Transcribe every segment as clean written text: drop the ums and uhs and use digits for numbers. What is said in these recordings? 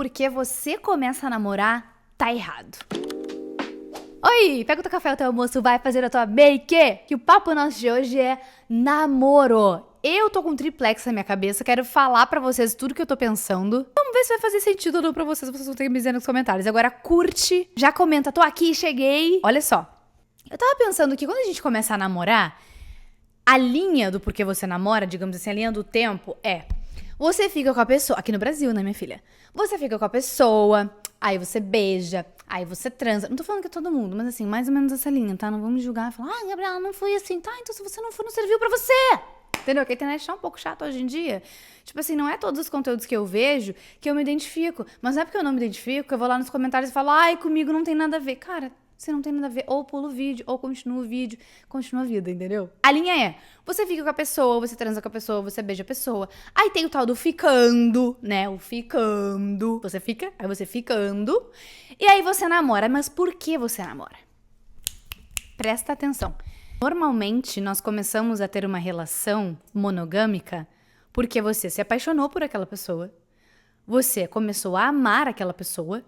Porque você começa a namorar, tá errado. Oi, pega o teu café, o teu almoço, vai fazer a tua make, que o papo nosso de hoje é namoro. Eu tô com um triplex na minha cabeça, quero falar pra vocês tudo que eu tô pensando. Vamos ver se vai fazer sentido ou não pra vocês vão ter que me dizer nos comentários. Agora curte, já comenta, tô aqui, cheguei. Olha só, eu tava pensando que quando a gente começa a namorar, a linha do porquê você namora, digamos assim, a linha do tempo é... Você fica com a pessoa, aqui no Brasil, né, minha filha? Você fica com a pessoa, aí você beija, aí você transa. Não tô falando que é todo mundo, mas assim, mais ou menos essa linha, tá? Não vamos julgar e falar, Gabriela, não foi assim, tá? Então se você não for, não serviu pra você. Entendeu? Que a internet tá um pouco chata hoje em dia. Tipo assim, não é todos os conteúdos que eu vejo que eu me identifico. Mas não é porque eu não me identifico que eu vou lá nos comentários e falo, comigo não tem nada a ver. Cara, se não tem nada a ver, ou pula o vídeo, ou continua o vídeo, continua a vida, entendeu? A linha é, você fica com a pessoa, você transa com a pessoa, você beija a pessoa. Aí tem o tal do ficando, né? O ficando. Você fica, aí você ficando. E aí você namora. Mas por que você namora? Presta atenção. Normalmente, nós começamos a ter uma relação monogâmica porque você se apaixonou por aquela pessoa, você começou a amar aquela pessoa,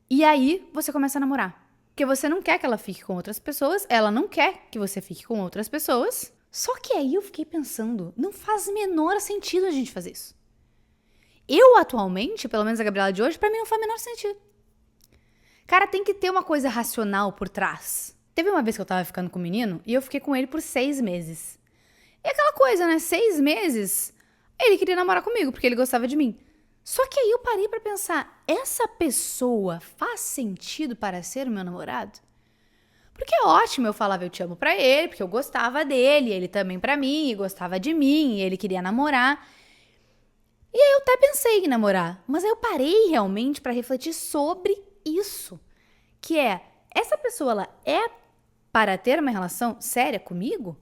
e aí você começa a namorar. Porque você não quer que ela fique com outras pessoas, ela não quer que você fique com outras pessoas. Só que aí eu fiquei pensando, não faz menor sentido a gente fazer isso. Eu atualmente, pelo menos a Gabriela de hoje, pra mim não faz menor sentido. Cara, tem que ter uma coisa racional por trás. Teve uma vez que eu tava ficando com um menino e eu fiquei com ele por 6 meses. E aquela coisa, né? 6 meses, ele queria namorar comigo porque ele gostava de mim. Só que aí eu parei pra pensar, essa pessoa faz sentido para ser meu namorado? Porque é ótimo eu falava eu te amo pra ele, porque eu gostava dele, ele também pra mim, e gostava de mim, e ele queria namorar. E aí eu até pensei em namorar, mas aí eu parei realmente pra refletir sobre isso. Que é, essa pessoa, ela é para ter uma relação séria comigo?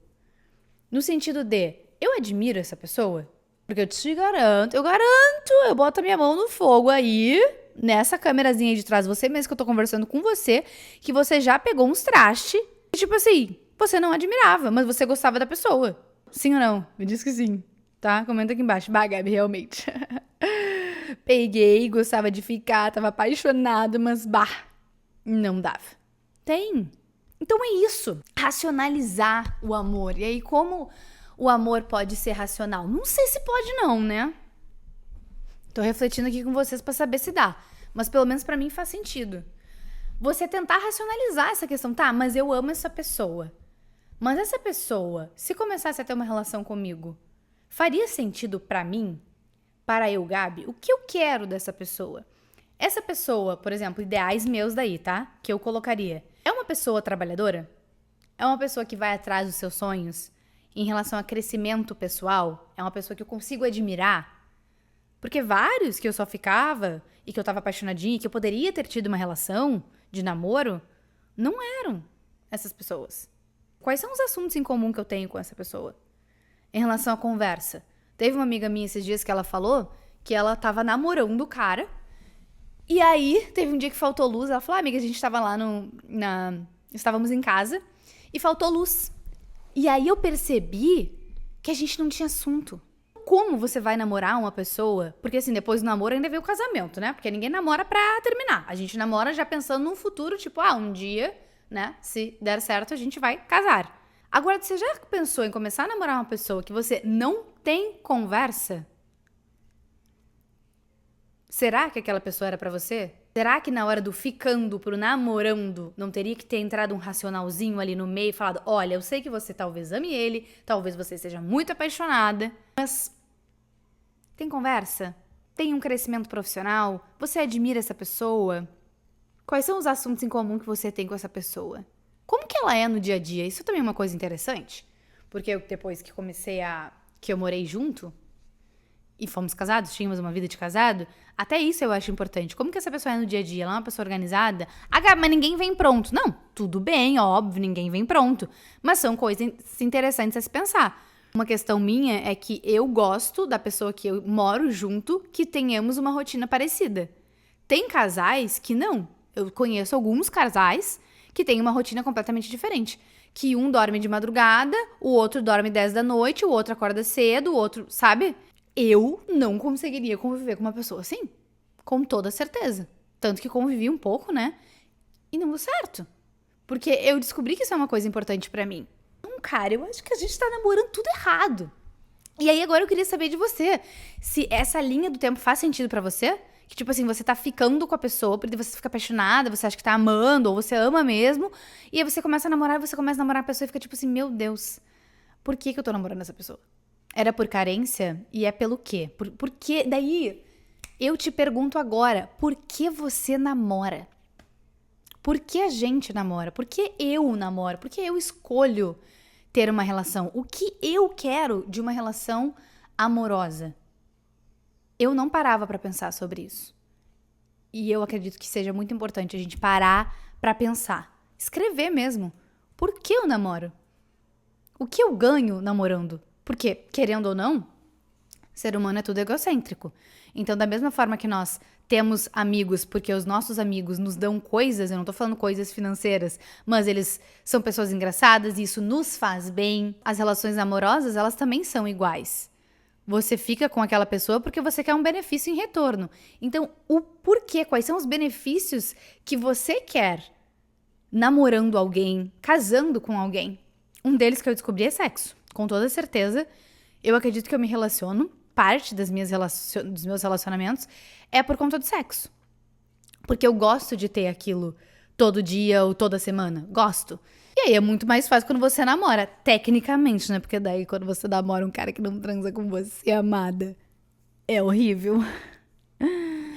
No sentido de, eu admiro essa pessoa? Porque eu te garanto, eu boto a minha mão no fogo aí, nessa câmerazinha aí de trás, você mesmo que eu tô conversando com você, que você já pegou uns trastes, e tipo assim, você não admirava, mas você gostava da pessoa. Sim ou não? Me diz que sim, tá? Comenta aqui embaixo. Bah, Gabi, realmente. Peguei, gostava de ficar, tava apaixonado, mas bah, não dava. Tem. Então é isso. Racionalizar o amor. E aí, como o amor pode ser racional? Não sei se pode não, né? Tô refletindo aqui com vocês pra saber se dá. Mas pelo menos pra mim faz sentido. Você tentar racionalizar essa questão. Tá, mas eu amo essa pessoa. Mas essa pessoa, se começasse a ter uma relação comigo, faria sentido pra mim? Para eu, Gabi? O que eu quero dessa pessoa? Essa pessoa, por exemplo, ideais meus daí, tá? Que eu colocaria. É uma pessoa trabalhadora? É uma pessoa que vai atrás dos seus sonhos? Em relação a crescimento pessoal? É uma pessoa que eu consigo admirar? Porque vários que eu só ficava e que eu tava apaixonadinha e que eu poderia ter tido uma relação de namoro, não eram essas pessoas. Quais são os assuntos em comum que eu tenho com essa pessoa? Em relação à conversa. Teve uma amiga minha esses dias que ela falou que ela tava namorando o cara. E aí, teve um dia que faltou luz. Ela falou, amiga, a gente tava lá estávamos em casa e faltou luz. E aí eu percebi que a gente não tinha assunto. Como você vai namorar uma pessoa? Porque assim, depois do namoro ainda veio o casamento, né? Porque ninguém namora pra terminar. A gente namora já pensando num futuro, tipo, um dia, né? Se der certo, a gente vai casar. Agora, você já pensou em começar a namorar uma pessoa que você não tem conversa? Será que aquela pessoa era pra você? Será que na hora do ficando pro namorando não teria que ter entrado um racionalzinho ali no meio e falado, olha, eu sei que você talvez ame ele, talvez você seja muito apaixonada, mas tem conversa? Tem um crescimento profissional? Você admira essa pessoa? Quais são os assuntos em comum que você tem com essa pessoa? Como que ela é no dia a dia? Isso também é uma coisa interessante, porque depois que que eu morei junto, e fomos casados, tínhamos uma vida de casado, até isso eu acho importante. Como que essa pessoa é no dia a dia? Ela é uma pessoa organizada? Gabi, mas ninguém vem pronto. Não, tudo bem, óbvio, ninguém vem pronto. Mas são coisas interessantes a se pensar. Uma questão minha é que eu gosto da pessoa que eu moro junto, que tenhamos uma rotina parecida. Tem casais que não. Eu conheço alguns casais que têm uma rotina completamente diferente. Que um dorme de madrugada, o outro dorme 10 da noite, o outro acorda cedo, o outro, sabe? Eu não conseguiria conviver com uma pessoa assim. Com toda certeza. Tanto que convivi um pouco, né? E não deu certo. Porque eu descobri que isso é uma coisa importante pra mim. Então, cara, eu acho que a gente tá namorando tudo errado. E aí agora eu queria saber de você. Se essa linha do tempo faz sentido pra você? Que tipo assim, você tá ficando com a pessoa, porque você fica apaixonada, você acha que tá amando, ou você ama mesmo. E aí você começa a namorar, você começa a namorar a pessoa e fica tipo assim, meu Deus, por que eu tô namorando essa pessoa? Era por carência? E é pelo quê? Por que? Daí, eu te pergunto agora, por que você namora? Por que a gente namora? Por que eu namoro? Por que eu escolho ter uma relação? O que eu quero de uma relação amorosa? Eu não parava pra pensar sobre isso. E eu acredito que seja muito importante a gente parar pra pensar. Escrever mesmo. Por que eu namoro? O que eu ganho namorando? Porque, querendo ou não, ser humano é tudo egocêntrico. Então, da mesma forma que nós temos amigos porque os nossos amigos nos dão coisas, eu não tô falando coisas financeiras, mas eles são pessoas engraçadas e isso nos faz bem. As relações amorosas, elas também são iguais. Você fica com aquela pessoa porque você quer um benefício em retorno. Então, o porquê, quais são os benefícios que você quer namorando alguém, casando com alguém? Um deles que eu descobri é sexo. Com toda certeza, eu acredito que eu me relaciono, parte dos meus relacionamentos é por conta do sexo. Porque eu gosto de ter aquilo todo dia ou toda semana. Gosto. E aí é muito mais fácil quando você namora, tecnicamente, né? Porque daí quando você namora um cara que não transa com você, amada, é horrível.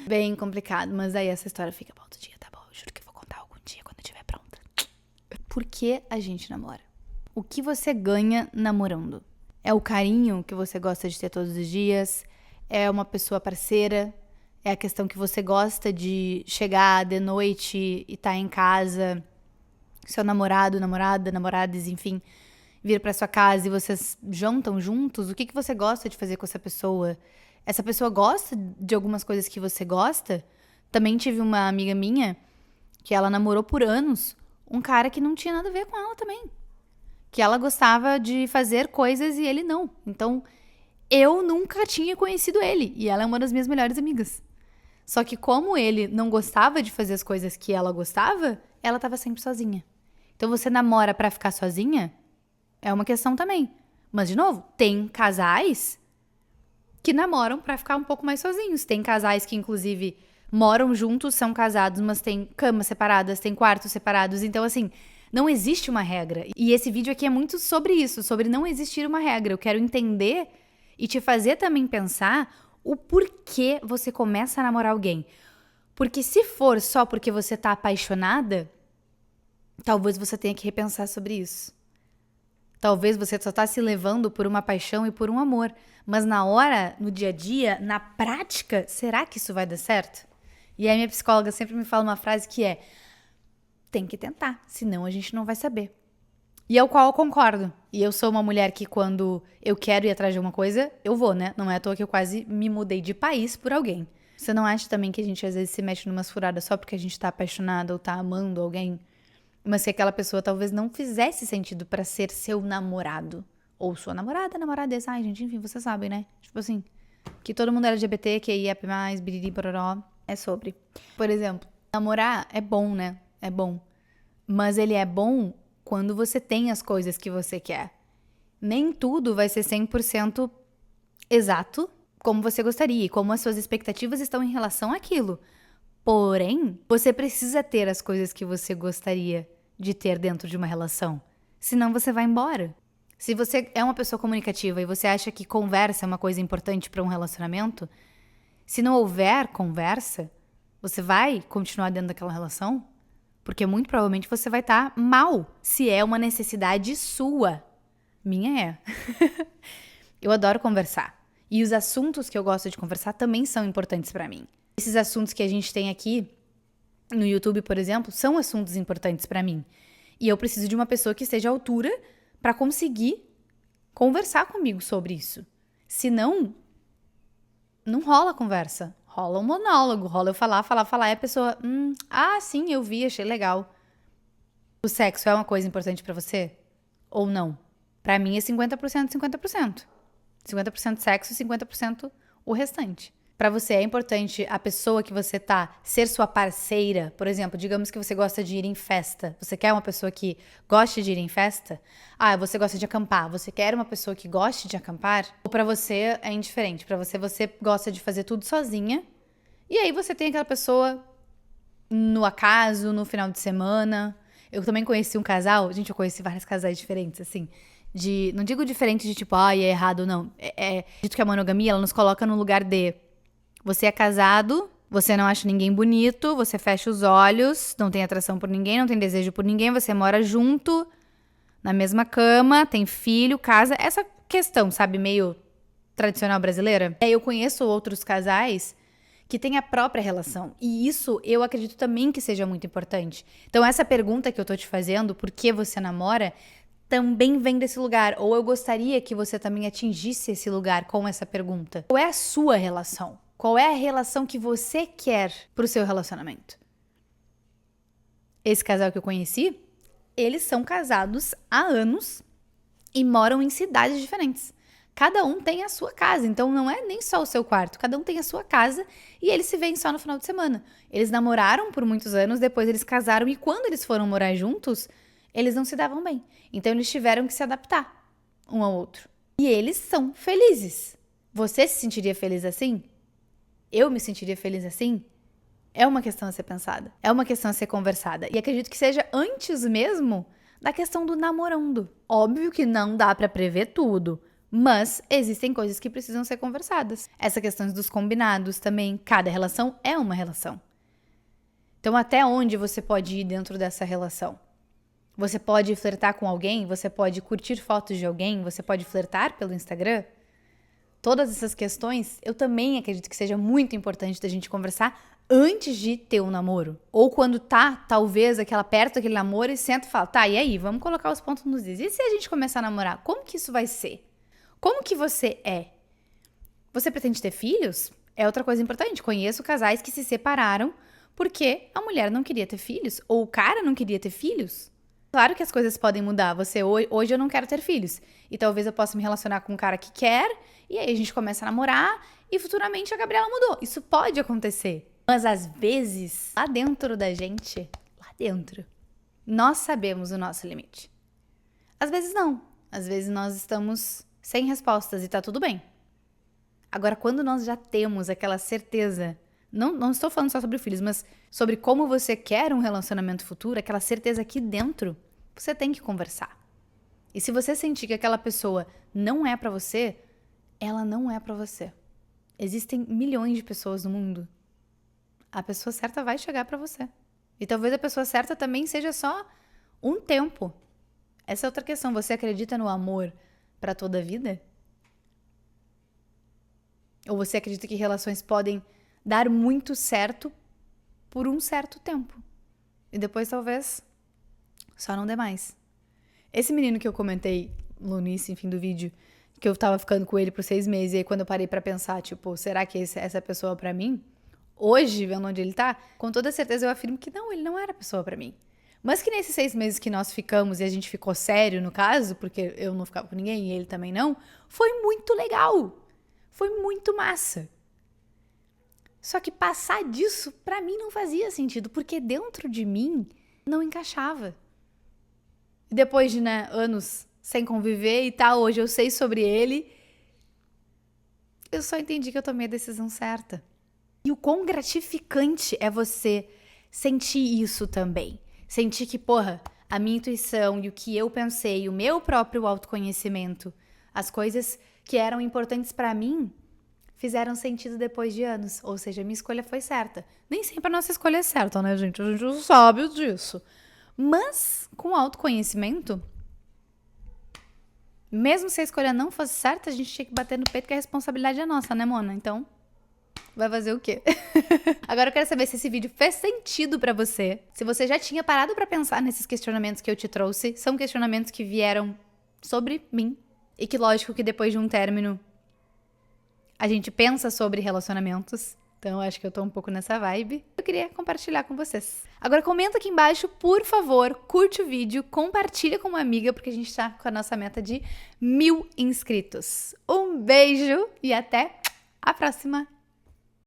Bem complicado, mas aí essa história fica para outro dia, tá bom? Eu juro que eu vou contar algum dia quando eu estiver pronta. Por que a gente namora? O que você ganha namorando? É o carinho que você gosta de ter todos os dias? É uma pessoa parceira? É a questão que você gosta de chegar de noite e estar em casa, seu namorado, namorada, namoradas, enfim, vir pra sua casa e vocês jantam juntos? O que você gosta de fazer com essa pessoa? Essa pessoa gosta de algumas coisas que você gosta? Também tive uma amiga minha que ela namorou por anos um cara que não tinha nada a ver com ela também. Que ela gostava de fazer coisas e ele não. Então, eu nunca tinha conhecido ele. E ela é uma das minhas melhores amigas. Só que como ele não gostava de fazer as coisas que ela gostava, ela tava sempre sozinha. Então, você namora pra ficar sozinha? É uma questão também. Mas, de novo, tem casais que namoram pra ficar um pouco mais sozinhos. Tem casais que, inclusive, moram juntos, são casados, mas tem camas separadas, tem quartos separados. Então, assim, não existe uma regra. E esse vídeo aqui é muito sobre isso, sobre não existir uma regra. Eu quero entender e te fazer também pensar o porquê você começa a namorar alguém. Porque se for só porque você tá apaixonada, talvez você tenha que repensar sobre isso. Talvez você só tá se levando por uma paixão e por um amor. Mas na hora, no dia a dia, na prática, será que isso vai dar certo? E aí minha psicóloga sempre me fala uma frase que é: tem que tentar, senão a gente não vai saber. E ao qual eu concordo. E eu sou uma mulher que quando eu quero ir atrás de alguma coisa, eu vou, né? Não é à toa que eu quase me mudei de país por alguém. Você não acha também que a gente às vezes se mexe numas furadas só porque a gente tá apaixonada ou tá amando alguém? Mas que aquela pessoa talvez não fizesse sentido pra ser seu namorado. Ou sua namorada, namoradeza. Ai, gente, enfim, vocês sabem, né? Tipo assim, que todo mundo LGBT, QIAP+, biriri, pororó, é sobre. Por exemplo, namorar é bom, né? É bom. Mas ele é bom quando você tem as coisas que você quer. Nem tudo vai ser 100% exato como você gostaria e como as suas expectativas estão em relação àquilo. Porém, você precisa ter as coisas que você gostaria de ter dentro de uma relação. Senão você vai embora. Se você é uma pessoa comunicativa e você acha que conversa é uma coisa importante para um relacionamento, se não houver conversa, você vai continuar dentro daquela relação? Porque muito provavelmente você vai estar mal, se é uma necessidade sua. Minha é. Eu adoro conversar. E os assuntos que eu gosto de conversar também são importantes pra mim. Esses assuntos que a gente tem aqui no YouTube, por exemplo, são assuntos importantes pra mim. E eu preciso de uma pessoa que esteja à altura pra conseguir conversar comigo sobre isso. Senão, não rola conversa. Rola um monólogo, rola eu falar, e a pessoa, sim, eu vi, achei legal. O sexo é uma coisa importante pra você? Ou não? Pra mim é 50%, 50%. 50% sexo e 50% o restante. Pra você é importante a pessoa que você tá ser sua parceira? Por exemplo, digamos que você gosta de ir em festa. Você quer uma pessoa que goste de ir em festa? Ah, você gosta de acampar. Você quer uma pessoa que goste de acampar? Ou pra você é indiferente? Pra você gosta de fazer tudo sozinha. E aí você tem aquela pessoa no acaso, no final de semana. Eu também conheci um casal. Gente, eu conheci vários casais diferentes, assim. Não digo diferente de tipo, é errado, não. Dito que a monogamia, ela nos coloca no lugar de... Você é casado, você não acha ninguém bonito, você fecha os olhos, não tem atração por ninguém, não tem desejo por ninguém, você mora junto, na mesma cama, tem filho, casa. Essa questão, sabe, meio tradicional brasileira. Eu conheço outros casais que têm a própria relação. E isso eu acredito também que seja muito importante. Então, essa pergunta que eu tô te fazendo, por que você namora, também vem desse lugar. Ou eu gostaria que você também atingisse esse lugar com essa pergunta. Qual é a sua relação? Qual é a relação que você quer pro seu relacionamento? Esse casal que eu conheci, eles são casados há anos e moram em cidades diferentes. Cada um tem a sua casa, então não é nem só o seu quarto. Cada um tem a sua casa e eles se veem só no final de semana. Eles namoraram por muitos anos, depois eles casaram e quando eles foram morar juntos, eles não se davam bem. Então eles tiveram que se adaptar um ao outro. E eles são felizes. Você se sentiria feliz assim? Eu me sentiria feliz assim? É uma questão a ser pensada. É uma questão a ser conversada. E acredito que seja antes mesmo da questão do namorando. Óbvio que não dá pra prever tudo, mas existem coisas que precisam ser conversadas. Essa questão dos combinados também. Cada relação é uma relação. Então, até onde você pode ir dentro dessa relação? Você pode flertar com alguém? Você pode curtir fotos de alguém? Você pode flertar pelo Instagram? Todas essas questões, eu também acredito que seja muito importante da gente conversar antes de ter um namoro. Ou quando tá, talvez, perto daquele namoro e senta e fala, tá, e aí, vamos colocar os pontos nos is. E se a gente começar a namorar, como que isso vai ser? Como que você é? Você pretende ter filhos? É outra coisa importante. Conheço casais que se separaram porque a mulher não queria ter filhos, ou o cara não queria ter filhos. Claro que as coisas podem mudar. Hoje eu não quero ter filhos. E talvez eu possa me relacionar com um cara que quer, e aí a gente começa a namorar, e futuramente a Gabriela mudou. Isso pode acontecer. Mas às vezes, lá dentro da gente, nós sabemos o nosso limite. Às vezes não. Às vezes nós estamos sem respostas e tá tudo bem. Agora, quando nós já temos aquela certeza, não estou falando só sobre filhos, mas sobre como você quer um relacionamento futuro, aquela certeza aqui dentro, você tem que conversar. E se você sentir que aquela pessoa não é pra você, ela não é pra você. Existem milhões de pessoas no mundo. A pessoa certa vai chegar pra você. E talvez a pessoa certa também seja só um tempo. Essa é outra questão. Você acredita no amor pra toda a vida? Ou você acredita que relações podem dar muito certo por um certo tempo? E depois talvez só não dê mais. Esse menino que eu comentei no início, enfim, do vídeo, que eu tava ficando com ele por 6 meses, e aí quando eu parei pra pensar, tipo, será que essa pessoa é pra mim? Hoje, vendo onde ele tá, com toda certeza eu afirmo que não, ele não era a pessoa pra mim. Mas que nesses 6 meses que nós ficamos, e a gente ficou sério no caso, porque eu não ficava com ninguém e ele também não, foi muito legal. Foi muito massa. Só que passar disso, pra mim, não fazia sentido, porque dentro de mim não encaixava. E depois de, anos sem conviver e tal, hoje eu sei sobre ele, eu só entendi que eu tomei a decisão certa. E o quão gratificante é você sentir isso também. Sentir que, a minha intuição e o que eu pensei, o meu próprio autoconhecimento, as coisas que eram importantes pra mim, fizeram sentido depois de anos. Ou seja, a minha escolha foi certa. Nem sempre a nossa escolha é certa, né, gente? A gente sabe disso. Mas, com autoconhecimento, mesmo se a escolha não fosse certa, a gente tinha que bater no peito que a responsabilidade é nossa, né, Mona? Então, vai fazer o quê? Agora eu quero saber se esse vídeo fez sentido pra você. Se você já tinha parado pra pensar nesses questionamentos que eu te trouxe. São questionamentos que vieram sobre mim. E que, lógico, que depois de um término, a gente pensa sobre relacionamentos. Então, eu acho que eu tô um pouco nessa vibe. Eu queria compartilhar com vocês. Agora, comenta aqui embaixo, por favor, curte o vídeo, compartilha com uma amiga, porque a gente tá com a nossa meta de 1000 inscritos. Um beijo e até a próxima!